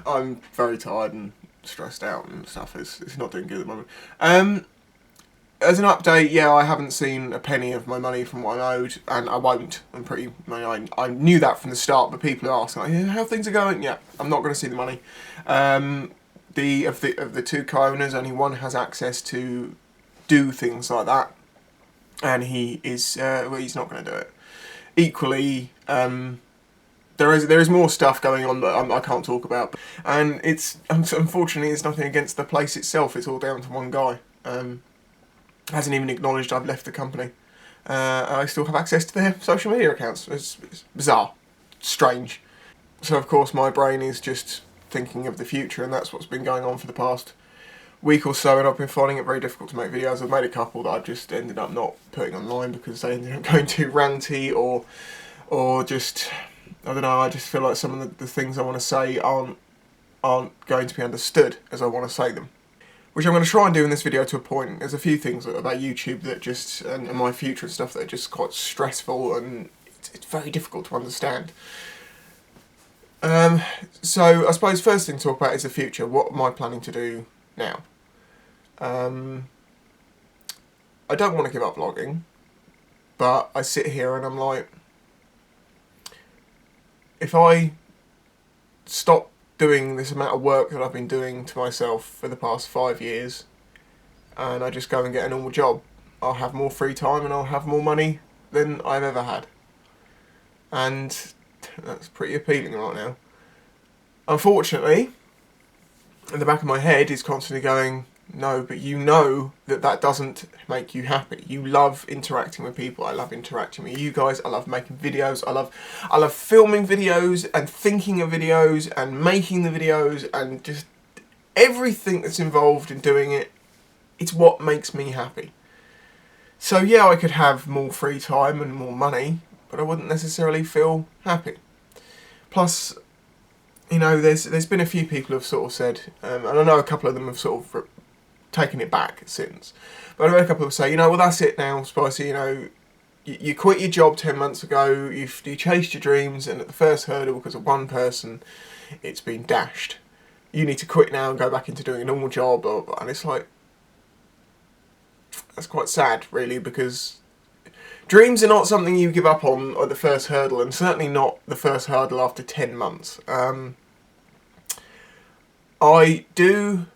I'm very tired and stressed out and stuff. It's not doing good at the moment. As an update, yeah, I haven't seen a penny of my money from what I owed, and I won't. I knew that from the start, but people are asking, like, how things are going. Yeah, I'm not going to see the money. Of the two co-owners, only one has access to do things like that, and he is he's not going to do it. Equally, there is more stuff going on that I can't talk about, and unfortunately it's nothing against the place itself. It's all down to one guy. Hasn't even acknowledged I've left the company. I still have access to their social media accounts. It's bizarre, strange. So of course my brain is just thinking of the future, and that's what's been going on for the past week or so, and I've been finding it very difficult to make videos. I've made a couple that I've just ended up not putting online because they ended up going too ranty or just, I don't know, I just feel like some of the things I want to say aren't going to be understood as I want to say them. Which I'm going to try and do in this video to a point. There's a few things about YouTube that just, and my future and stuff, that are just quite stressful, and it's very difficult to understand. So I suppose first thing to talk about is the future. What am I planning to do now? I don't want to give up vlogging, but I sit here and I'm like, if I stop doing this amount of work that I've been doing to myself for the past 5 years, and I just go and get a normal job, I'll have more free time and I'll have more money than I've ever had. And that's pretty appealing right now. Unfortunately, in the back of my head is constantly going, no, but you know that doesn't make you happy. You love interacting with people. I love interacting with you guys. I love making videos. I love filming videos and thinking of videos and making the videos and just everything that's involved in doing it. It's what makes me happy. So yeah, I could have more free time and more money, but I wouldn't necessarily feel happy. Plus, you know, there's been a few people who have sort of said, and I know a couple of them have sort of taken it back since, but I've heard a couple of say, you know, well, that's it now, Spicy, you know, you quit your job 10 months ago, you chased your dreams, and at the first hurdle, because of one person, it's been dashed. You need to quit now and go back into doing a normal job, and it's like, that's quite sad, really, because dreams are not something you give up on at the first hurdle, and certainly not the first hurdle after 10 months. I do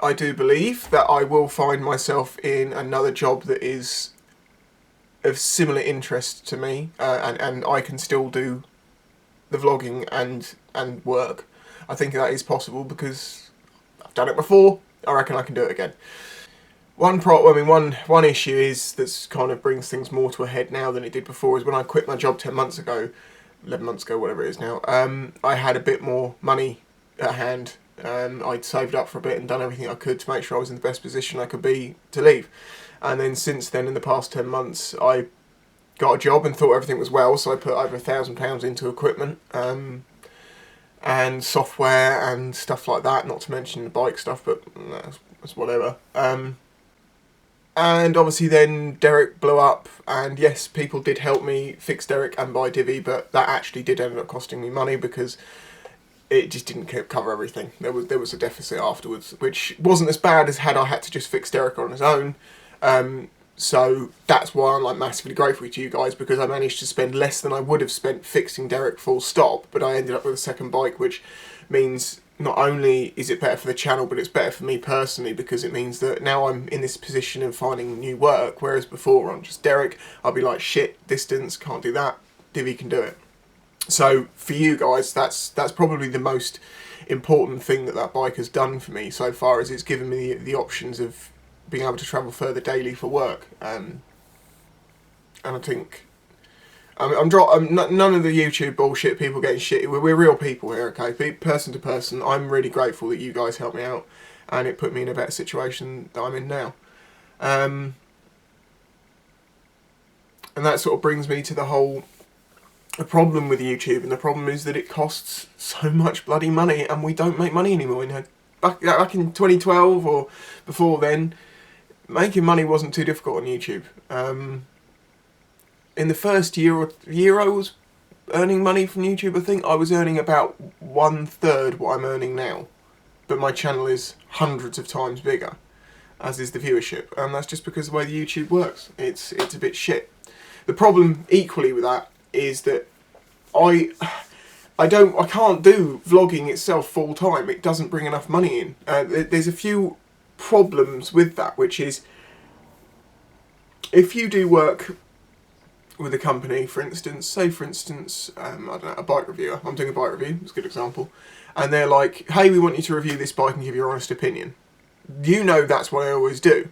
believe that I will find myself in another job that is of similar interest to me, and I can still do the vlogging and work. I think that is possible because I've done it before. I reckon I can do it again. One issue is that's kind of brings things more to a head now than it did before is when I quit my job 10 months ago, 11 months ago, whatever it is now. I had a bit more money at hand. I'd saved up for a bit and done everything I could to make sure I was in the best position I could be to leave. And then since then, in the past 10 months, I got a job and thought everything was well, so I put over £1,000 into equipment and software and stuff like that, not to mention the bike stuff, but that's whatever. And obviously then Derek blew up, and yes, people did help me fix Derek and buy DIVI, but that actually did end up costing me money because it just didn't cover everything. There was a deficit afterwards, which wasn't as bad as had I had to just fix Derek on his own. So that's why I'm like massively grateful to you guys, because I managed to spend less than I would have spent fixing Derek full stop, but I ended up with a second bike, which means not only is it better for the channel, but it's better for me personally, because it means that now I'm in this position of finding new work, whereas before on just Derek, I'll be like, shit, distance, can't do that, DIVI can do it. So for you guys, that's probably the most important thing that bike has done for me so far, is it's given me the options of being able to travel further daily for work. And I think none of the YouTube bullshit, people getting shit. We're real people here, okay? Person to person. I'm really grateful that you guys helped me out, and it put me in a better situation that I'm in now. And that sort of brings me to the problem with YouTube, and the problem is that it costs so much bloody money, and we don't make money anymore. You know, back in 2012 or before then, making money wasn't too difficult on YouTube. In the first year I was earning money from YouTube, I think I was earning about 1/3 what I'm earning now, but my channel is hundreds of times bigger, as is the viewership, and that's just because of the way the YouTube works. It's a bit shit. The problem equally with that is that I can't do vlogging itself full time. It doesn't bring enough money in. There's a few problems with that, which is if you do work with a company, for instance, say for instance, I don't know, a bike reviewer. I'm doing a bike review, it's a good example. And they're like, hey, we want you to review this bike and give your honest opinion. You know that's what I always do.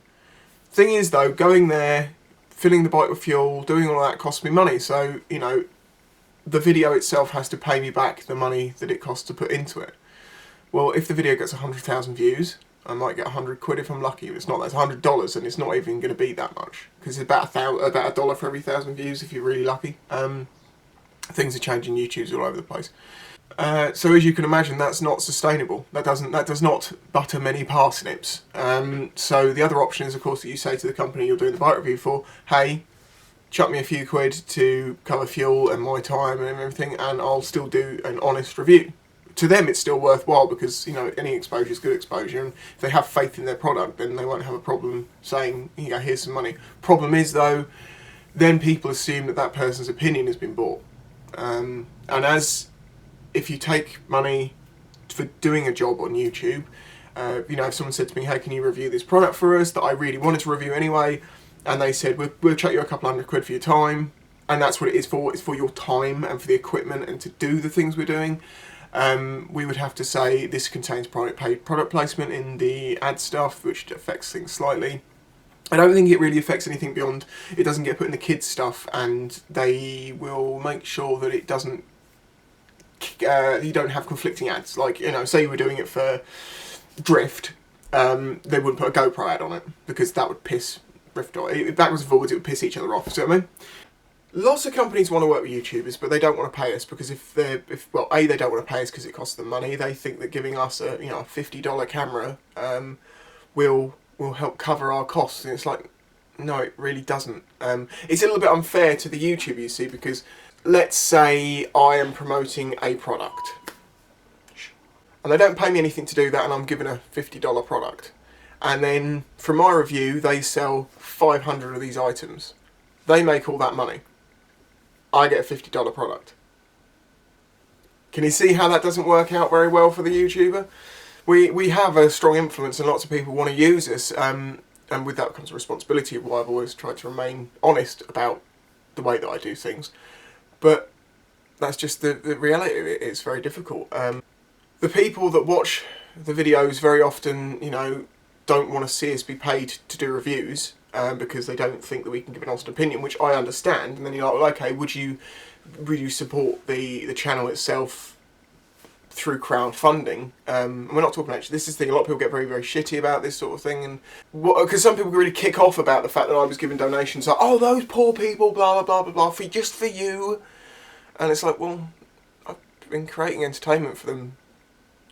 Thing is though, going there, filling the bike with fuel, doing all that costs me money. So, you know, the video itself has to pay me back the money that it costs to put into it. Well, if the video gets 100,000 views, I might get 100 quid if I'm lucky. It's not, that's $100 and it's not even going to be that much. Because it's about $1 for every 1,000 views if you're really lucky. Things are changing, YouTube's all over the place. So as you can imagine, that's not sustainable. That does not butter many parsnips. So the other option is, of course, that you say to the company you're doing the bike review for, hey, chuck me a few quid to cover fuel and my time and everything, and I'll still do an honest review. To them it's still worthwhile because, you know, any exposure is good exposure, and if they have faith in their product then they won't have a problem saying, you know, here's some money. Problem is though, then people assume that that person's opinion has been bought. And as if you take money for doing a job on YouTube, you know, if someone said to me, hey, can you review this product for us that I really wanted to review anyway, and they said, we'll chuck you a couple $100 quid for your time, and that's what it is for, it's for your time and for the equipment and to do the things we're doing. We would have to say this contains paid product placement in the ad stuff, which affects things slightly. I don't think it really affects anything beyond, it doesn't get put in the kids stuff, and they will make sure that it doesn't, you don't have conflicting ads. Like, you know, say you were doing it for drift, they wouldn't put a GoPro ad on it, because that would piss drift off. Backwards and forwards, it would piss each other off, see what I mean? Lots of companies want to work with YouTubers, but they don't want to pay us because well, A, they don't want to pay us because it costs them money. They think that giving us a, you know, a $50 camera will help cover our costs, and it's like, no, it really doesn't. It's a little bit unfair to the YouTuber, you see, because let's say I am promoting a product, and they don't pay me anything to do that, and I'm given a $50 product, and then from my review they sell 500 of these items. They make all that money. I get a $50 product. Can you see how that doesn't work out very well for the YouTuber? We have a strong influence and lots of people want to use us, and with that comes a responsibility of why I've always tried to remain honest about the way that I do things. But that's just the reality of it. It's very difficult. The people that watch the videos very often, you know, don't want to see us be paid to do reviews, because they don't think that we can give an honest opinion, which I understand. And then you're like, well, okay, would you support the channel itself through crowdfunding? And we're not talking actually, this is the thing, a lot of people get very, very shitty about this sort of thing, and because some people really kick off about the fact that I was giving donations, like, oh, those poor people, blah, blah, blah, blah, blah, just for you. And it's like, well, I've been creating entertainment for them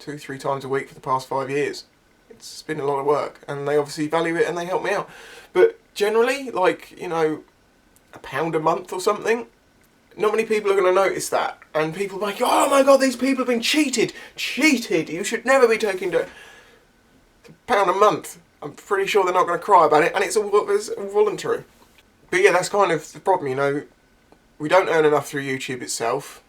2-3 times a week for the past 5 years. It's been a lot of work, and they obviously value it and they help me out. But generally, like, you know, £1 a month or something, not many people are going to notice that. And people are like, oh my god, these people have been cheated! Cheated! You should never be taking £1 a month. I'm pretty sure they're not going to cry about it, and it's all voluntary. But yeah, that's kind of the problem, you know. We don't earn enough through YouTube itself.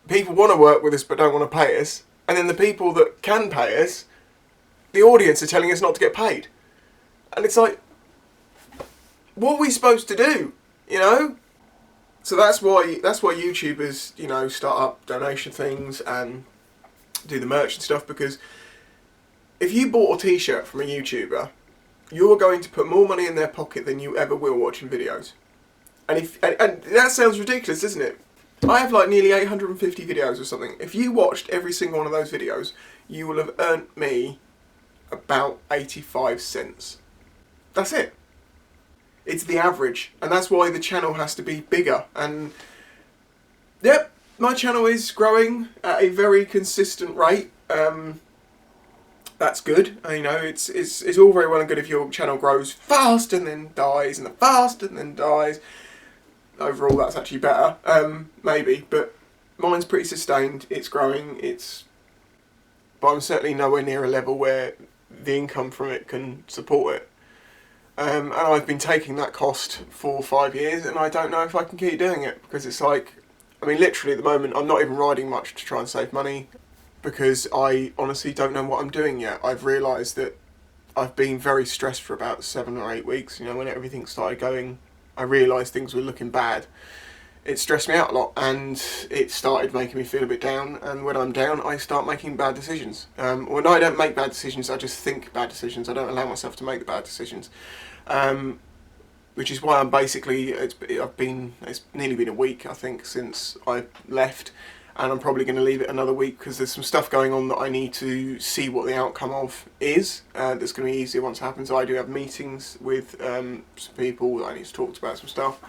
People want to work with us but don't want to pay us. And then the people that can pay us, the audience are telling us not to get paid. And it's like, what are we supposed to do, you know? So that's why YouTubers, you know, start up donation things and do the merch and stuff, because if you bought a t-shirt from a YouTuber, you're going to put more money in their pocket than you ever will watching videos. And and that sounds ridiculous, doesn't it? I have like nearly 850 videos or something. If you watched every single one of those videos, you will have earned me about 85 cents. That's it. It's the average, and that's why the channel has to be bigger. And yep, my channel is growing at a very consistent rate. That's good. You know, it's all very well and good if your channel grows fast and then dies, and then fast and then dies. Overall, that's actually better, maybe. But mine's pretty sustained, it's growing, but I'm certainly nowhere near a level where the income from it can support it. And I've been taking that cost for 5 years, and I don't know if I can keep doing it, because it's like, I mean, literally at the moment I'm not even riding much to try and save money, because I honestly don't know what I'm doing yet. I've realised that I've been very stressed for about 7 or 8 weeks. You know, when everything started going, I realised things were looking bad. It stressed me out a lot, and it started making me feel a bit down, and when I'm down I start making bad decisions. Well, no, I don't make bad decisions, I just think bad decisions. I don't allow myself to make the bad decisions. Which is why I'm basically, it's nearly been a week, I think, since I left, and I'm probably going to leave it another week because there's some stuff going on that I need to see what the outcome of is. That's going to be easier once it happens. I do have meetings with some people that I need to talk to about some stuff.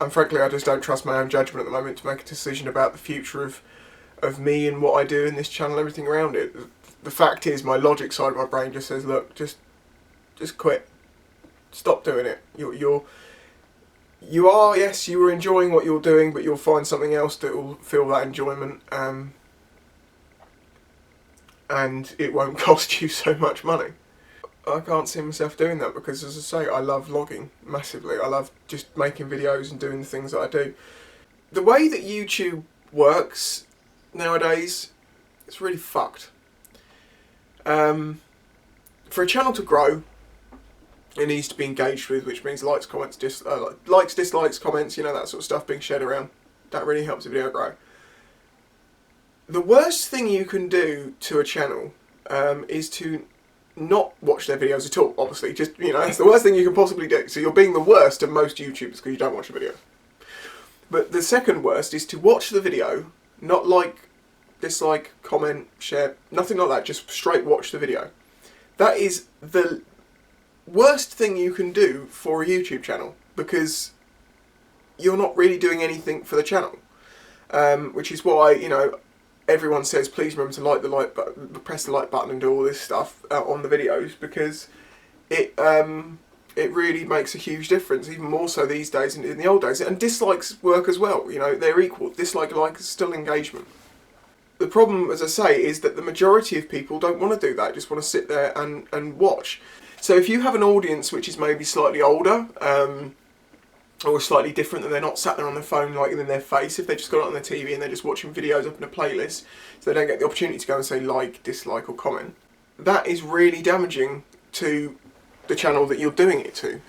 And frankly, I just don't trust my own judgment at the moment to make a decision about the future of me and what I do in this channel, everything around it. The fact is, my logic side of my brain just says, look, just quit. Stop doing it. You are, yes, you are enjoying what you're doing, but you'll find something else that will feel that enjoyment, and it won't cost you so much money. I can't see myself doing that because, as I say, I love vlogging massively. I love just making videos and doing the things that I do. The way that YouTube works nowadays, it's really fucked. For a channel to grow, it needs to be engaged with, which means likes, comments, dislikes, comments, you know, that sort of stuff being shared around. That really helps the video grow. The worst thing you can do to a channel is to not watch their videos at all, obviously. Just, you know, it's the worst thing you can possibly do. So you're being the worst of most YouTubers because you don't watch the video. But the second worst is to watch the video, not like, dislike, comment, share, nothing like that, just straight watch the video. That is the worst thing you can do for a YouTube channel, because you're not really doing anything for the channel. Which is why, you know, everyone says please remember to like the like button, press the like button and do all this stuff on the videos, because it really makes a huge difference, even more so these days than in the old days. And dislikes work as well, you know, they're equal. Dislike and like is still engagement. The problem, as I say, is that the majority of people don't want to do that, just want to sit there and watch. So if you have an audience which is maybe slightly older, or slightly different, that they're not sat there on their phone like in their face, if they just got it on their TV and they're just watching videos up in a playlist, so they don't get the opportunity to go and say like, dislike or comment, that is really damaging to the channel that you're doing it to,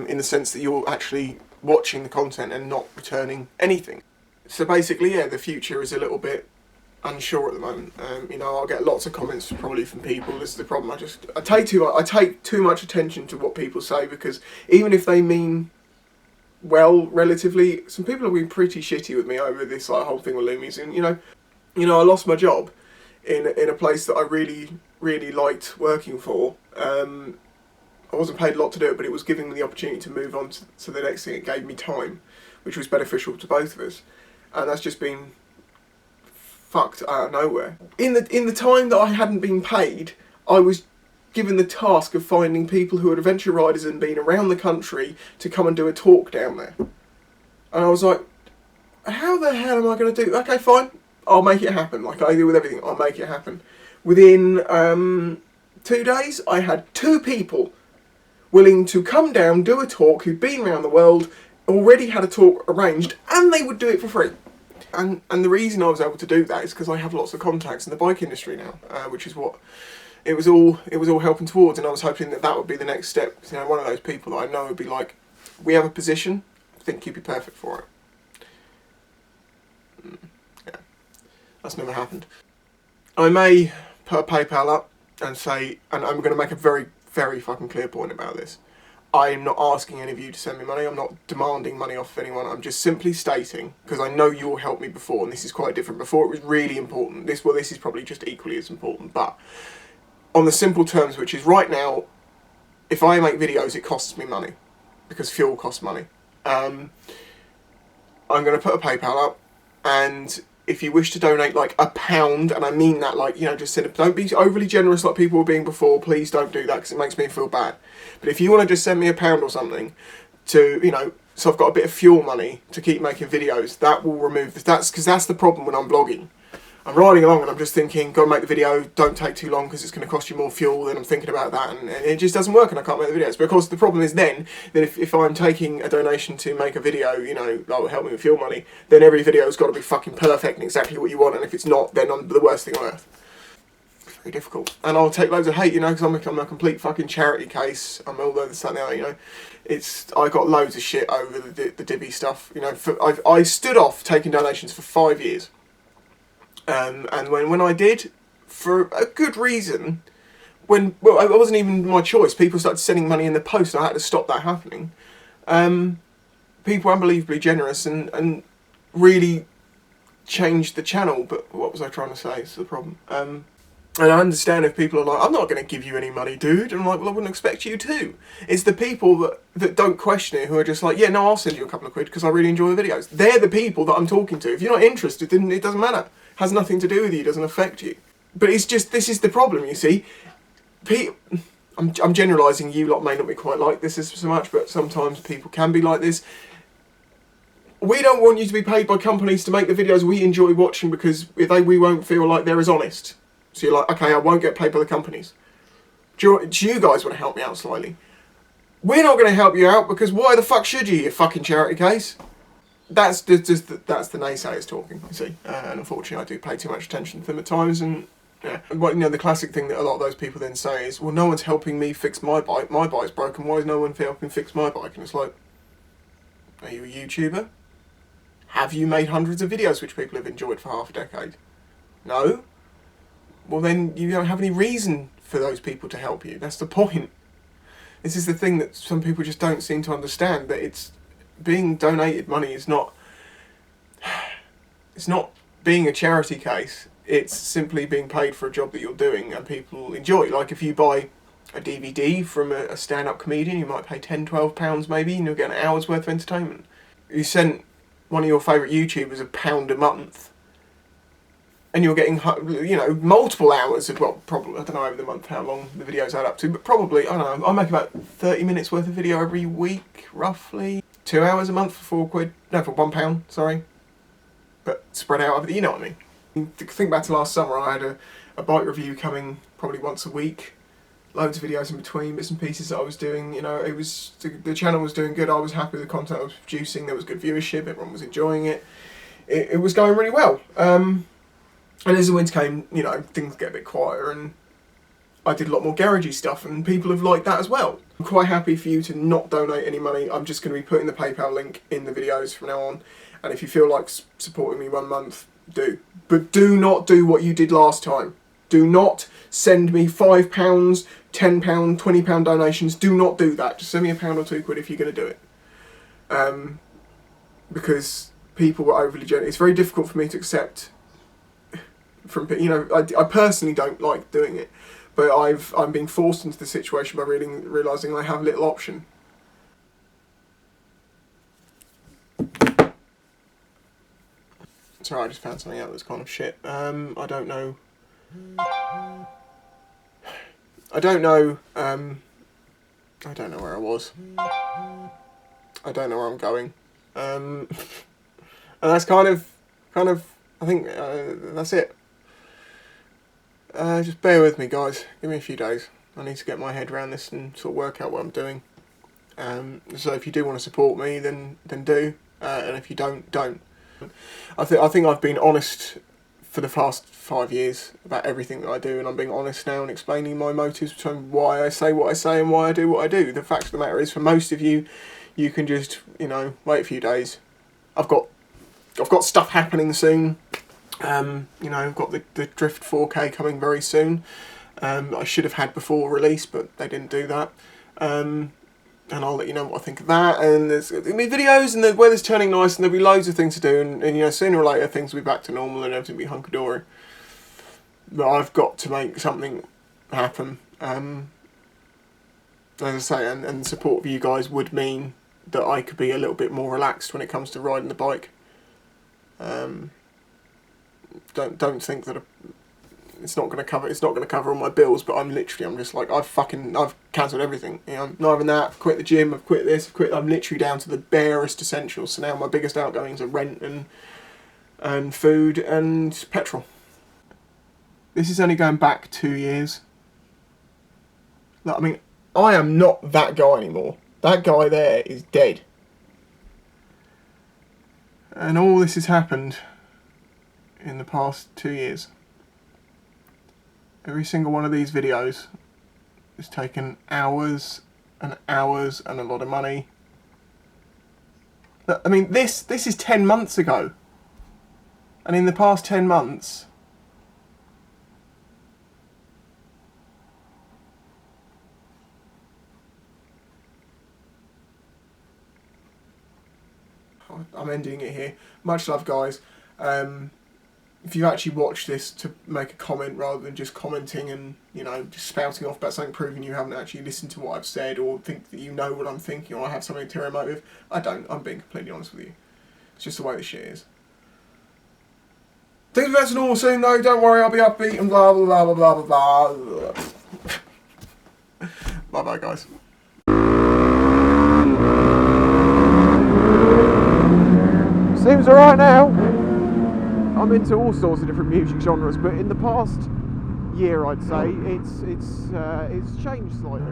in the sense that you're actually watching the content and not returning anything. So basically, yeah, the future is a little bit unsure at the moment. You know, I'll get lots of comments probably from people. This is the problem. I take too much attention to what people say, because even if they mean well, relatively, some people have been pretty shitty with me over this like whole thing with Loomies, and you know, I lost my job in a place that I really liked working for. I wasn't paid a lot to do it, but it was giving me the opportunity to move on to the next thing. It gave me time, which was beneficial to both of us, and that's just been fucked out of nowhere. In the time that I hadn't been paid, I was given the task of finding people who had adventure riders and been around the country to come and do a talk down there. And I was like, how the hell am I going to do? Okay, fine, I'll make it happen. Like I do with everything, I'll make it happen. Within 2 days, I had 2 people willing to come down, do a talk, who'd been around the world, already had a talk arranged, and they would do it for free. And the reason I was able to do that is because I have lots of contacts in the bike industry now, which is what it was all helping towards. And I was hoping that that would be the next step. You know, one of those people that I know would be like, we have a position, I think you'd be perfect for it. Yeah, that's never happened. I may put a PayPal up and say, and I'm going to make a very, very fucking clear point about this. I'm not asking any of you to send me money. I'm not demanding money off anyone. I'm just simply stating, because I know you all helped me before, and this is quite different. Before it was really important. This is probably just equally as important. But on the simple terms, which is right now, if I make videos, it costs me money, because fuel costs money. I'm going to put a PayPal up, and if you wish to donate like £1, and I mean that, like, you know, just send it. Don't be overly generous like people were being before. Please don't do that, because it makes me feel bad. But if you want to just send me £1 or something, to, you know, so I've got a bit of fuel money to keep making videos. That will remove this. That's because that's the problem when I'm vlogging. I'm riding along and I'm just thinking, go and make the video, don't take too long because it's going to cost you more fuel. Then I'm thinking about that and it just doesn't work and I can't make the videos. But of course the problem is then that if I'm taking a donation to make a video, you know, that will help me with fuel money, then every video has got to be fucking perfect and exactly what you want, and if it's not, then I'm the worst thing on earth. It's very difficult. And I'll take loads of hate, you know, because I'm a complete fucking charity case. I'm all over the now, you know. I got loads of shit over the DIVI stuff, you know. I stood off taking donations for 5 years. And when I did, for a good reason, well, it wasn't even my choice. People started sending money in the post, and I had to stop that happening. People were unbelievably generous and really changed the channel. But what was I trying to say? It's the problem. And I understand if people are like, I'm not going to give you any money, dude. And I'm like, well, I wouldn't expect you to. It's the people that don't question it, who are just like, yeah, no, I'll send you a couple of quid because I really enjoy the videos. They're the people that I'm talking to. If you're not interested, then it doesn't matter. Has nothing to do with you, doesn't affect you. But it's just, this is the problem, you see. I'm generalising, you lot may not be quite like this so much, but sometimes people can be like this. We don't want you to be paid by companies to make the videos we enjoy watching because we won't feel like they're as honest. So you're like, okay, I won't get paid by the companies. Do you guys want to help me out slightly? We're not going to help you out because why the fuck should you fucking charity case? That's the naysayers talking, you see, and unfortunately I do pay too much attention to them at times, and yeah. Well, you know, the classic thing that a lot of those people then say is, well, no one's helping me fix my bike bike's broken, why is no one helping fix my bike? And it's like, are you a YouTuber? Have you made hundreds of videos which people have enjoyed for half a decade? No? Well then, you don't have any reason for those people to help you, that's the point. This is the thing that some people just don't seem to understand, that it's being donated money is not, it's not being a charity case, it's simply being paid for a job that you're doing and people enjoy. Like if you buy a DVD from a stand-up comedian, you might pay £10, £12 maybe, and you'll get an hour's worth of entertainment. You sent one of your favourite YouTubers £1 a month, and you're getting, you know, multiple hours of, well, probably, I don't know over the month how long the videos add up to, but probably, I don't know, I make about 30 minutes worth of video every week, roughly. 2 hours a month for £4, no, for £1, sorry. But spread out over the, you know what I mean. Think back to last summer, I had a bike review coming probably once a week. Loads of videos in between, bits and pieces that I was doing, you know, it was, the channel was doing good, I was happy with the content I was producing, there was good viewership, everyone was enjoying it. It was going really well. And as the winter came, you know, things get a bit quieter and I did a lot more garagey stuff and people have liked that as well. I'm quite happy for you to not donate any money. I'm just going to be putting the PayPal link in the videos from now on. And if you feel like supporting me 1 month, do. But do not do what you did last time. Do not send me £5, £10, £20 donations. Do not do that. Just send me £1 or £2 if you're going to do it. Because people were overly generous. It's very difficult for me to accept from, you know, I personally don't like doing it. But I'm being forced into the situation by realising I have little option. Sorry, I just found something out that's kind of shit. I don't know. I don't know where I was. I don't know where I'm going. And that's kind of, I think that's it. Just bear with me, guys. Give me a few days. I need to get my head around this and sort of work out what I'm doing. So if you do want to support me, then do. And if you don't. I think I've been honest for the past 5 years about everything that I do, and I'm being honest now and explaining my motives between why I say what I say and why I do what I do. The fact of the matter is, for most of you, you can just, you know, wait a few days. I've got stuff happening soon. You know, I've got the Drift 4K coming very soon. I should have had before release, but they didn't do that. And I'll let you know what I think of that. And there's going to be videos, and the weather's turning nice, and there'll be loads of things to do. And you know, sooner or later, things will be back to normal, and everything will be hunky-dory. But I've got to make something happen. As I say, and the support of you guys would mean that I could be a little bit more relaxed when it comes to riding the bike. Don't think that it's not going to cover all my bills. But I'm just like, I've cancelled everything. You know, I'm not having that. I've quit the gym. I've quit this. I'm literally down to the barest essentials. So now my biggest outgoings are rent and food and petrol. This is only going back 2 years. Like, I mean, I am not that guy anymore. That guy there is dead. And all this has happened in the past 2 years. Every single one of these videos has taken hours and hours and a lot of money. I mean, this is 10 months ago. And in the past 10 months, I'm ending it here. Much love, guys. If you actually watched this to make a comment rather than just commenting and, you know, just spouting off about something, proving you haven't actually listened to what I've said or think that you know what I'm thinking or I have something to remote with, I don't. I'm being completely honest with you. It's just the way this shit is. Things will be back to normal soon, though. Don't worry, I'll be upbeat and blah, blah, blah, blah, blah, blah. Bye-bye, guys. Seems alright now. I'm into all sorts of different music genres, but in the past year, I'd say it's changed slightly.